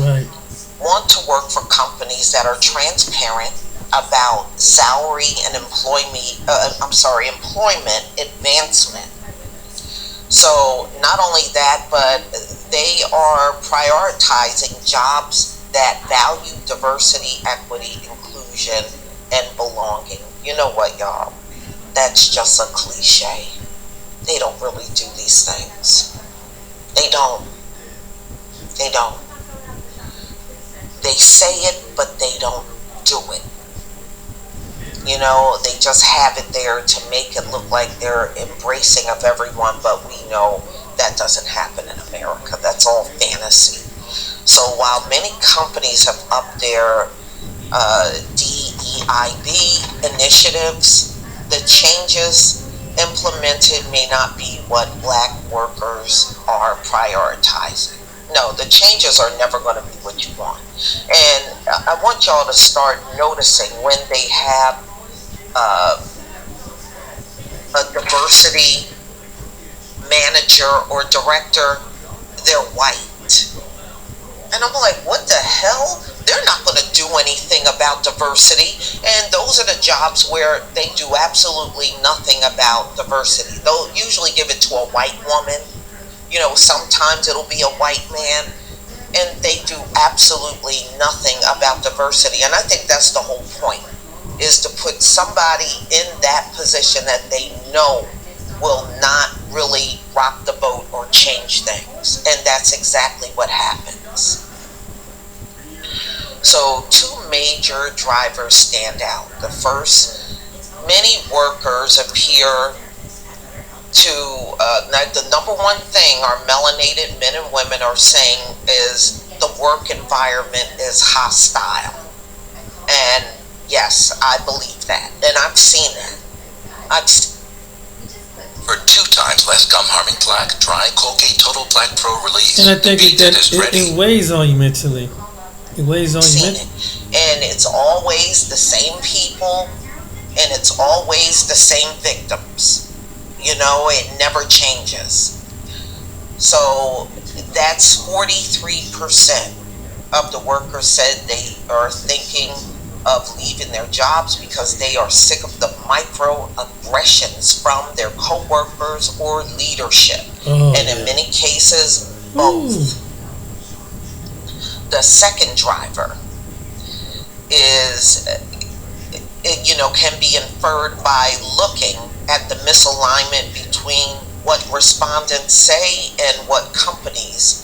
want to work for companies that are transparent about salary and employment advancement. So not only that, but they are prioritizing jobs that value diversity, equity, inclusion, and belonging. You know what, y'all? That's just a cliche. They don't really do these things. They don't. They don't. They say it, but they don't do it. You know, they just have it there to make it look like they're embracing of everyone, but we know that doesn't happen in America. America. That's all fantasy. So while many companies have upped their DEIB initiatives, the changes implemented may not be what black workers are prioritizing. No, the changes are never going to be what you want. And I want y'all to start noticing when they have a diversity manager or director, they're white. And I'm like, what the hell? They're not going to do anything about diversity. And those are the jobs where they do absolutely nothing about diversity. They'll usually give it to a white woman. You know, sometimes it'll be a white man. And they do absolutely nothing about diversity. And I think that's the whole point, is to put somebody in that position that they know will not really rock the boat or change things. And that's exactly what happens. So 2 major drivers stand out. The first, many workers appear to, the number one thing our melanated men and women are saying is the work environment is hostile. And yes, I believe that. And I've seen that. For 2 times less gum-harming plaque, try Colgate Total Plaque Pro Release. And I think it weighs on you mentally. It weighs on you mentally. And it's always the same people, and it's always the same victims. You know, it never changes. So that's 43% of the workers said they are thinking of leaving their jobs because they are sick of the microaggressions from their co-workers or leadership. And in many cases, both. The second driver is, can be inferred by looking at the misalignment between what respondents say and what companies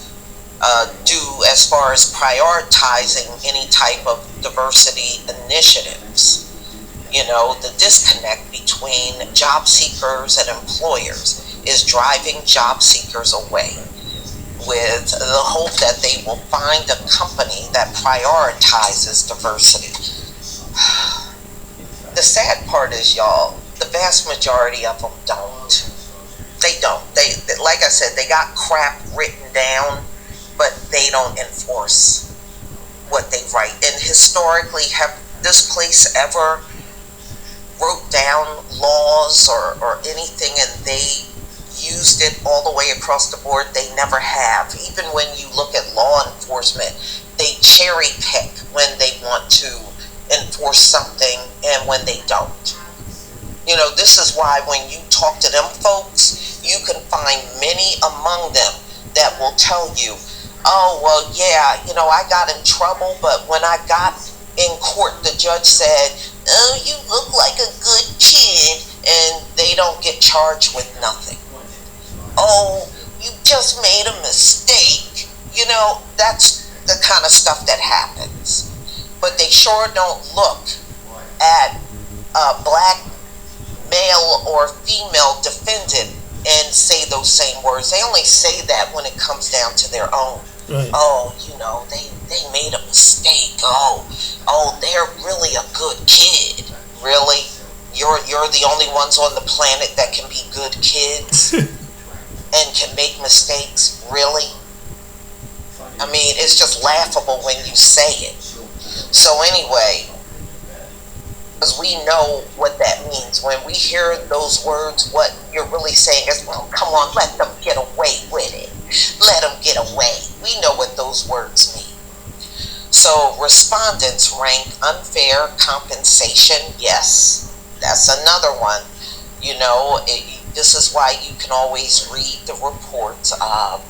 do as far as prioritizing any type of diversity initiatives. You know, the disconnect between job seekers and employers is driving job seekers away, with the hope that they will find a company that prioritizes diversity. The sad part is, y'all, the vast majority of them don't. They don't. They, like I said, they got crap written down, but they don't enforce what they write. And historically, have this place ever wrote down laws or anything and they used it all the way across the board? They never have. Even when you look at law enforcement, they cherry pick when they want to enforce something and when they don't. You know, this is why when you talk to them folks, you can find many among them that will tell you, oh, well, yeah, you know, I got in trouble, but when I got in court, the judge said, oh, you look like a good kid, and they don't get charged with nothing. Oh, you just made a mistake. You know, that's the kind of stuff that happens. But they sure don't look at a black male or female defendant and say those same words. They only say that when it comes down to their own. Right. Oh, you know, they made a mistake. Oh, they're really a good kid. Really? You're the only ones on the planet that can be good kids and can make mistakes? Really? I mean, it's just laughable when you say it. So anyway, because we know what that means. When we hear those words, what you're really saying is, well, come on, let them get away with it. Let them get away. We know what those words mean. So respondents rank unfair compensation. Yes, that's another one. You know, this is why you can always read the reports of,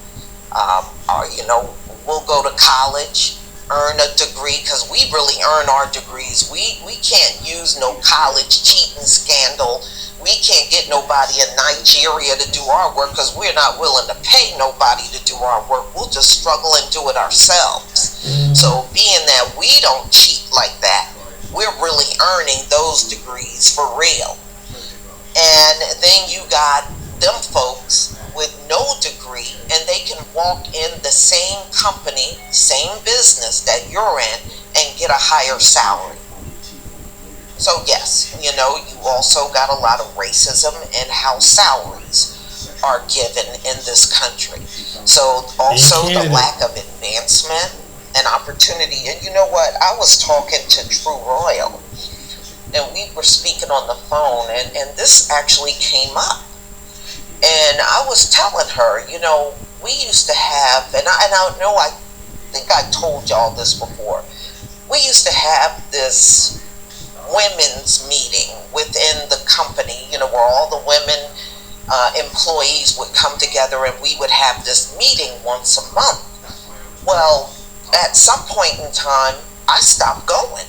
you know, we'll go to college, earn a degree, because we really earn our degrees. We can't use no college cheating scandal. We can't get nobody in Nigeria to do our work because we're not willing to pay nobody to do our work. We'll just struggle and do it ourselves. So being that we don't cheat like that, we're really earning those degrees for real. And then you got them folks with no degree, and they can walk in the same company, same business that you're in, and get a higher salary. So yes, you also got a lot of racism in how salaries are given in this country. So also the lack of advancement and opportunity. And you know what? I was talking to True Royal, and we were speaking on the phone, and this actually came up. And I was telling her, we used to have, and I know, I think I told y'all this before, we used to have this women's meeting within the company, where all the women employees would come together, and we would have this meeting once a month. Well, at some point in time, I stopped going.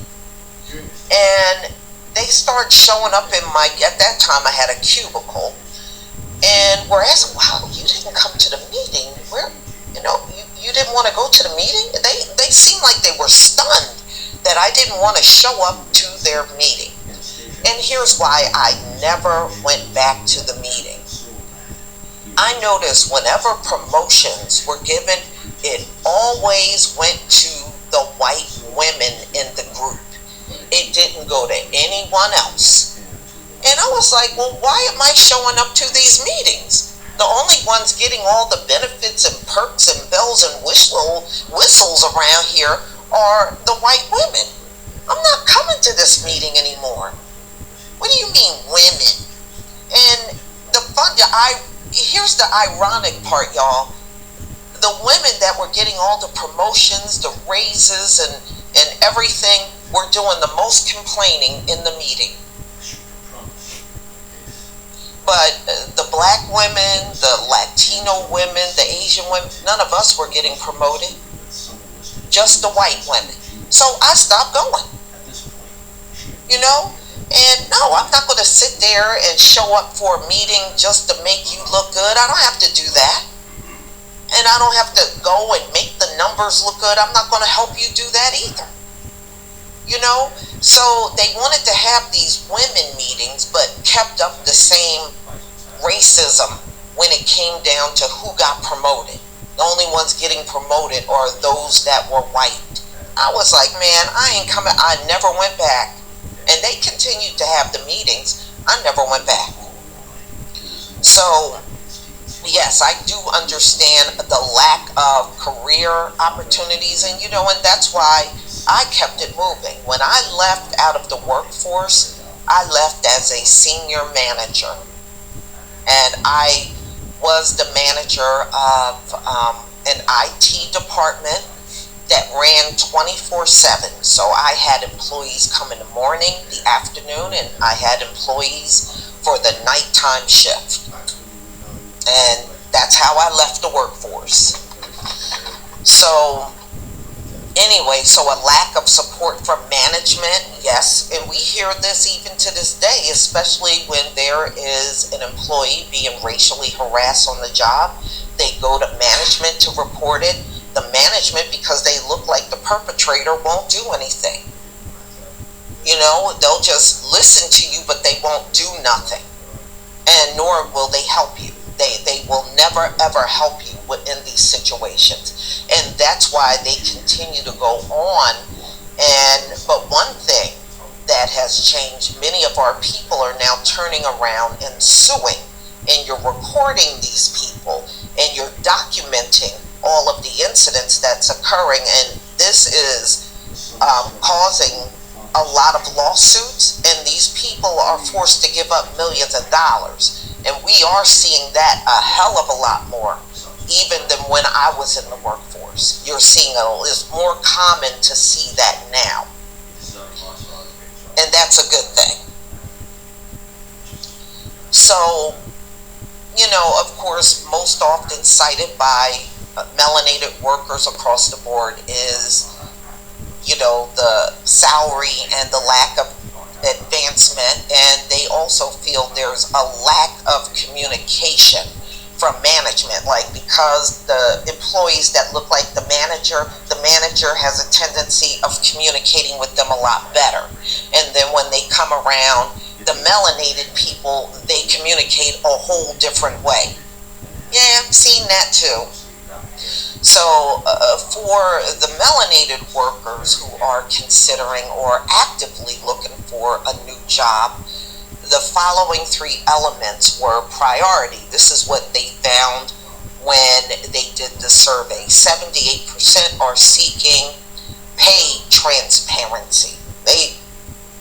And they started showing up in at that time I had a cubicle, and we're asking, wow, you didn't come to the meeting. You didn't want to go to the meeting? They seemed like they were stunned that I didn't want to show up to their meeting. And here's why I never went back to the meeting. I noticed whenever promotions were given, it always went to the white women in the group. It didn't go to anyone else. And I was like, well, why am I showing up to these meetings? The only ones getting all the benefits and perks and bells and whistles around here are the white women. I'm not coming to this meeting anymore. What do you mean, women? And here's the ironic part, y'all. The women that were getting all the promotions, the raises, and everything were doing the most complaining in the meeting. But the black women, the Latino women, the Asian women, none of us were getting promoted. Just the white women. So I stopped going. And no, I'm not going to sit there and show up for a meeting just to make you look good. I don't have to do that. And I don't have to go and make the numbers look good. I'm not going to help you do that either. So they wanted to have these women meetings, but kept up the same racism when it came down to who got promoted. The only ones getting promoted are those that were white. I was like, man, I ain't coming. I never went back. And they continued to have the meetings. I never went back. So, yes, I do understand the lack of career opportunities. And, and that's why I kept it moving. When I left out of the workforce, I left as a senior manager. And I was the manager of an IT department that ran 24/7. So I had employees come in the morning, the afternoon, and I had employees for the nighttime shift. And that's how I left the workforce. So anyway, so a lack of support from management, yes, and we hear this even to this day, especially when there is an employee being racially harassed on the job. They go to management to report it. The management, because they look like the perpetrator, won't do anything. They'll just listen to you, but they won't do nothing. And nor will they help you. They will never, ever help you in these situations. And that's why they continue to go on. But one thing that has changed, many of our people are now turning around and suing. And you're recording these people, and you're documenting all of the incidents that's occurring, and this is causing a lot of lawsuits, and these people are forced to give up millions of dollars, and we are seeing that a hell of a lot more, even than when I was in the workforce. You're seeing it's more common to see that now, and that's a good thing. So, of course, most often cited by melanated workers across the board is, the salary and the lack of advancement, and they also feel there's a lack of communication from management, because the employees that look like the manager has a tendency of communicating with them a lot better, and then when they come around the melanated people, they communicate a whole different way. Yeah, I've seen that too. So, for the melanated workers who are considering or actively looking for a new job, the following three elements were priority. This is what they found when they did the survey. 78% are seeking pay transparency. They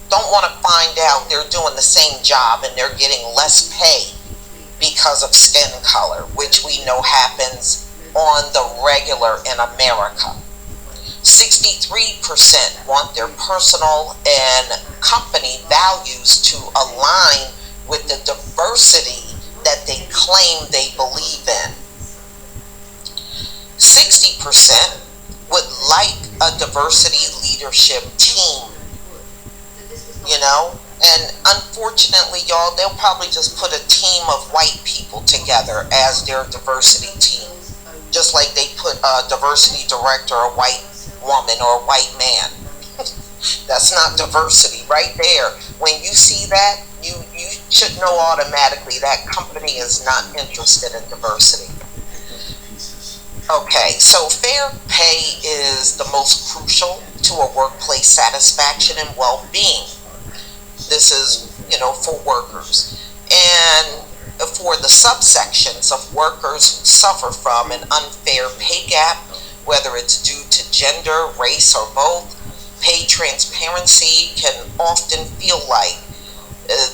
don't want to find out they're doing the same job and they're getting less pay because of skin color, which we know happens on the regular in America. 63% want their personal and company values to align with the diversity that they claim they believe in. 60% would like a diversity leadership team, and unfortunately, y'all, they'll probably just put a team of white people together as their diversity team, just like they put a diversity director, a white woman or a white man. That's not diversity right there. When you see that, you should know automatically that company is not interested in diversity. Okay, so fair pay is the most crucial to a workplace satisfaction and well-being. This is, for workers. And for the subsections of workers who suffer from an unfair pay gap, whether it's due to gender, race, or both, pay transparency can often feel like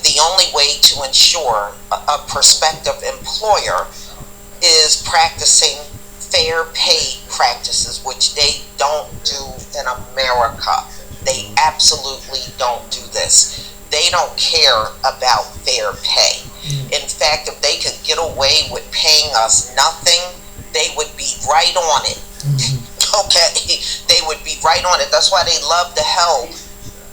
the only way to ensure a prospective employer is practicing fair pay practices, which they don't do in America. They absolutely don't do this. They don't care about fair pay. In fact, if they could get away with paying us nothing, they would be right on it. Okay, they would be right on it. That's why they love the hell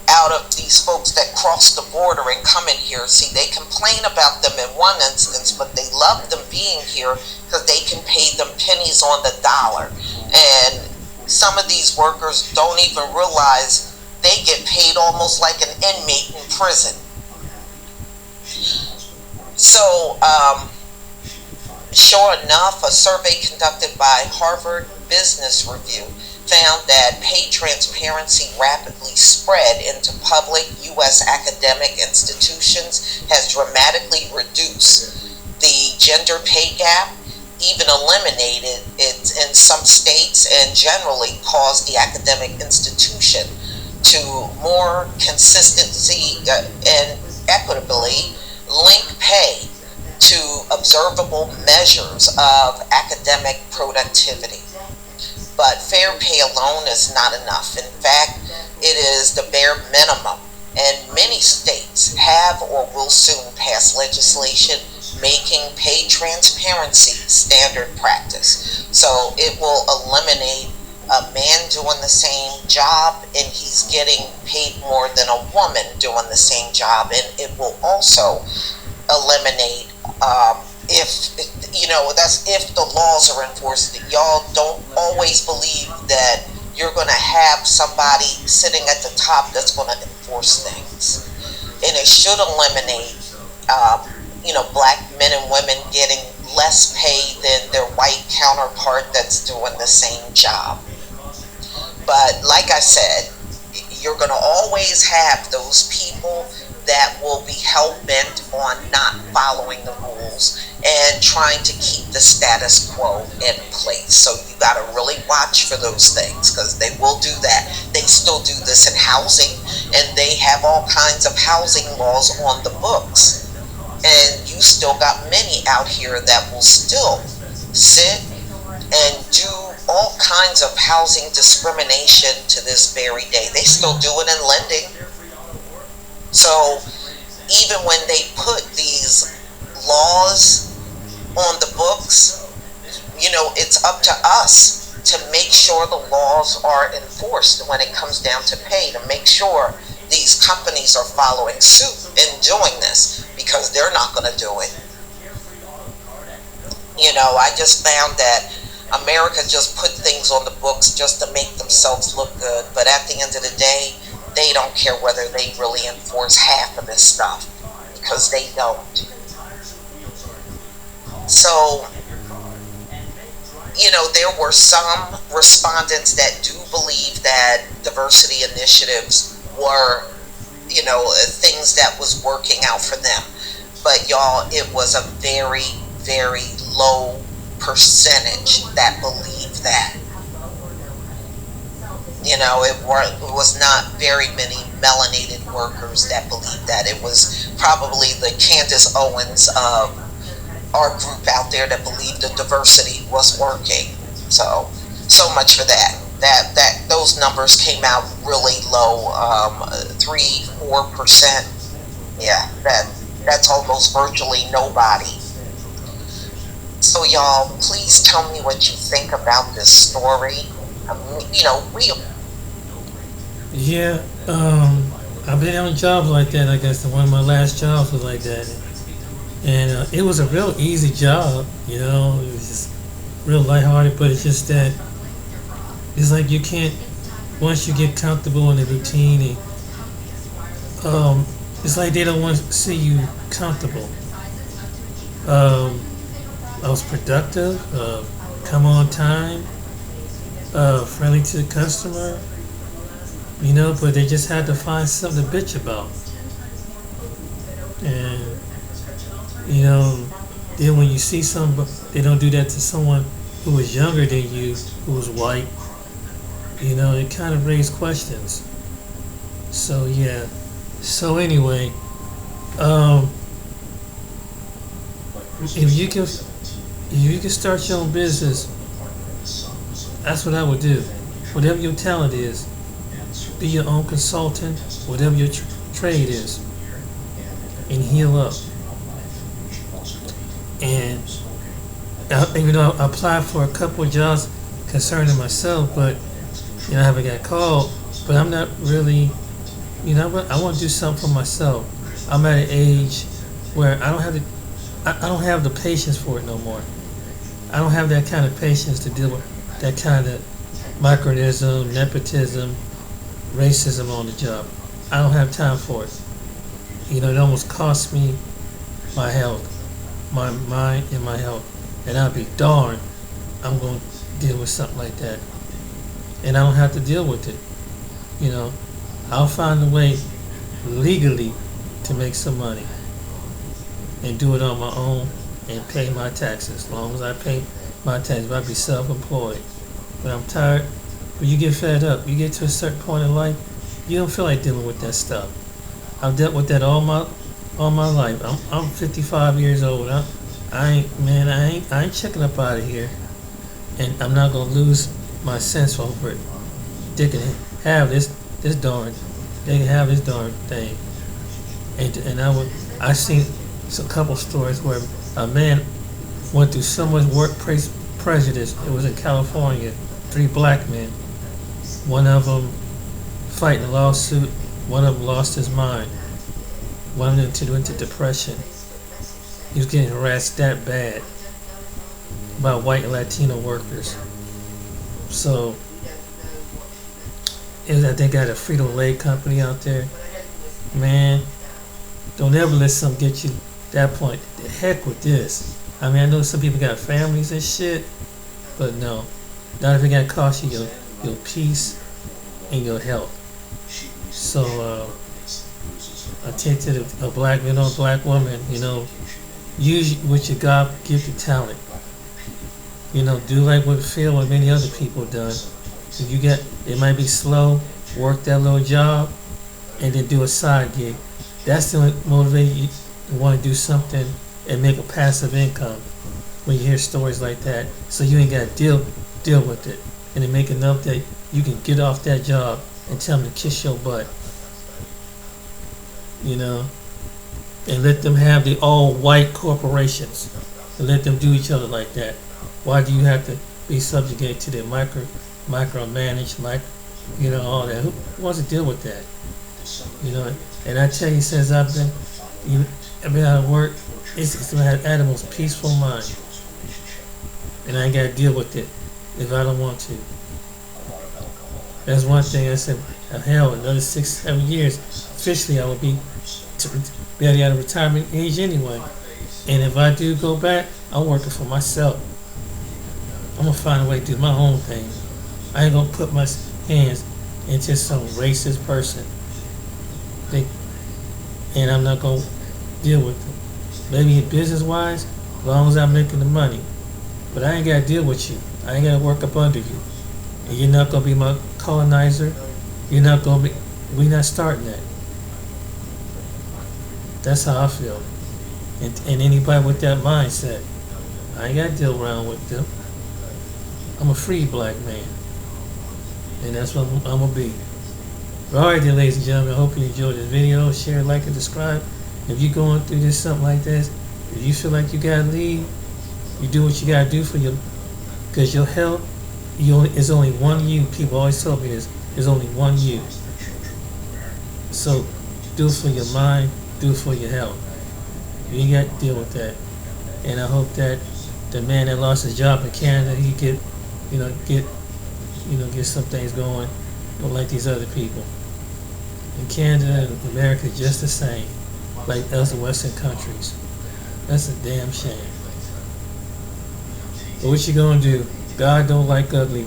out of these folks that cross the border and come in here. See, they complain about them in one instance, but they love them being here because they can pay them pennies on the dollar. And some of these workers don't even realize they get paid almost like an inmate in prison. So, sure enough, a survey conducted by Harvard Business Review found that pay transparency rapidly spread into public U.S. academic institutions has dramatically reduced the gender pay gap, even eliminated it in some states, and generally caused the academic institution to more consistency and equitably link pay to observable measures of academic productivity. But fair pay alone is not enough. In fact, it is the bare minimum, and many states have or will soon pass legislation making pay transparency standard practice. So it will eliminate a man doing the same job and he's getting paid more than a woman doing the same job, and it will also eliminate that's if the laws are enforced. Y'all don't always believe that you're going to have somebody sitting at the top that's going to enforce things. And it should eliminate, black men and women getting less pay than their white counterpart that's doing the same job. But like I said, you're going to always have those people that will be hell-bent on not following the rules and trying to keep the status quo in place. So you got to really watch for those things, because they will do that. They still do this in housing, and they have all kinds of housing laws on the books. And you still got many out here that will still sit and do all kinds of housing discrimination to this very day. They still do it in lending. So even when they put these laws on the books, it's up to us to make sure the laws are enforced when it comes down to pay, to make sure these companies are following suit in doing this, because they're not going to do it. I just found that America just put things on the books just to make themselves look good, but at the end of the day, they don't care whether they really enforce half of this stuff, because they don't. So there were some respondents that do believe that diversity initiatives were, things that was working out for them. But y'all, it was a very, very low percentage that believed that. It was not very many melanated workers that believed that. It was probably the Candace Owens of our group out there that believed the diversity was working. So much for that. That those numbers came out really low, 3-4%. Yeah, that's almost virtually nobody. So y'all, please tell me what you think about this story. Yeah, I've been on jobs like that. I guess one of my last jobs was like that, and it was a real easy job. It was just real lighthearted. But it's just that it's like you can't, once you get comfortable in the routine, and it's like they don't want to see you comfortable. I was productive, come on time, friendly to the customer. But they just had to find something to bitch about. And, then when you see they don't do that to someone who was younger than you, who was white, it kind of raised questions. So, yeah. So, anyway, if you can start your own business, that's what I would do. Whatever your talent is, be your own consultant, whatever your trade is, and heal up. And even though I applied for a couple of jobs concerning myself, but I haven't got called. But I'm not really, I want to do something for myself. I'm at an age where I don't have the patience for it no more. I don't have that kind of patience to deal with that kind of micronism, nepotism, racism on the job. I don't have time for it. It almost costs me my health, my mind, and my health. And I'll be darned I'm going to deal with something like that. And I don't have to deal with it. I'll find a way legally to make some money and do it on my own and pay my taxes. As long as I pay my taxes, I'll be self-employed. But I'm tired. When you get fed up, you get to a certain point in life, you don't feel like dealing with that stuff. I've dealt with that all my life. I'm 55 years old. I ain't checking up out of here, and I'm not gonna lose my sense over it. They can have this darn, they can have this darn thing. And I seen a couple stories where a man went through so much workplace prejudice. It was in California. 3 black men. One of them fighting a lawsuit. One of them lost his mind. One of them went into depression. He was getting harassed that bad by white and Latino workers. So, I think I had a Frito-Lay company out there. Man, don't ever let something get you that point. The heck with this. I know some people got families and shit, but no. Not if it got to cost you your peace and your health. So, I take to a black woman, use what your God-gifted talent. Do like what Phil and many other people done. If it might be slow, work that little job, and then do a side gig. That's the motivate you to want to do something and make a passive income when you hear stories like that. So you ain't got to deal with it, and then make enough that you can get off that job and tell them to kiss your butt. And let them have the all-white corporations and let them do each other like that. Why do you have to be subjugated to their micromanage, all that? Who wants to deal with that? And I tell you, since I've been out of work, I had the most peaceful mind, and I ain't got to deal with it if I don't want to. That's one thing I said. Hell, another 6-7 years, officially I will be barely out of retirement age anyway. And if I do go back, I'm working for myself. I'm gonna find a way to do my own thing. I ain't gonna put my hands into some racist person. And I'm not gonna deal with them. Maybe business wise, as long as I'm making the money. But I ain't gotta deal with you. I ain't gotta work up under you. And you're not gonna be my colonizer. You're not gonna be. We're not starting that. That's how I feel. And anybody with that mindset, I ain't gotta deal around with them. I'm a free black man. And that's what I'm gonna be. Alright then, ladies and gentlemen, I hope you enjoyed this video. Share, like, and subscribe. If you're going through this, something like this, if you feel like you gotta leave, you do what you gotta do for your, because your health, it's only one you. People always tell me this, there's only one you. So do it for your mind, do it for your health. You ain't got to deal with that. And I hope that the man that lost his job in Canada, he get some things going, but like these other people. In Canada and America, just the same, like other Western countries. That's a damn shame. But what you gonna do? God don't like ugly.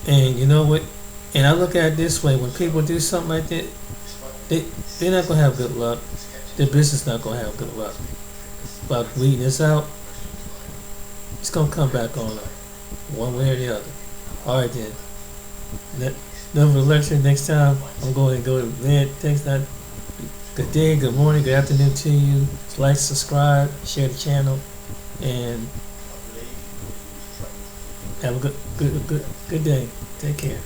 And you know what? And I look at it this way: when people do something like that, they're not gonna have good luck. Their business not gonna have good luck. But weeding this out, it's gonna come back on them, one way or the other. All right then. Another lecture next time. I'm going to go to bed. Thanks. Good day, good morning, good afternoon to you. Like, subscribe, share the channel, and have a good day. Take care.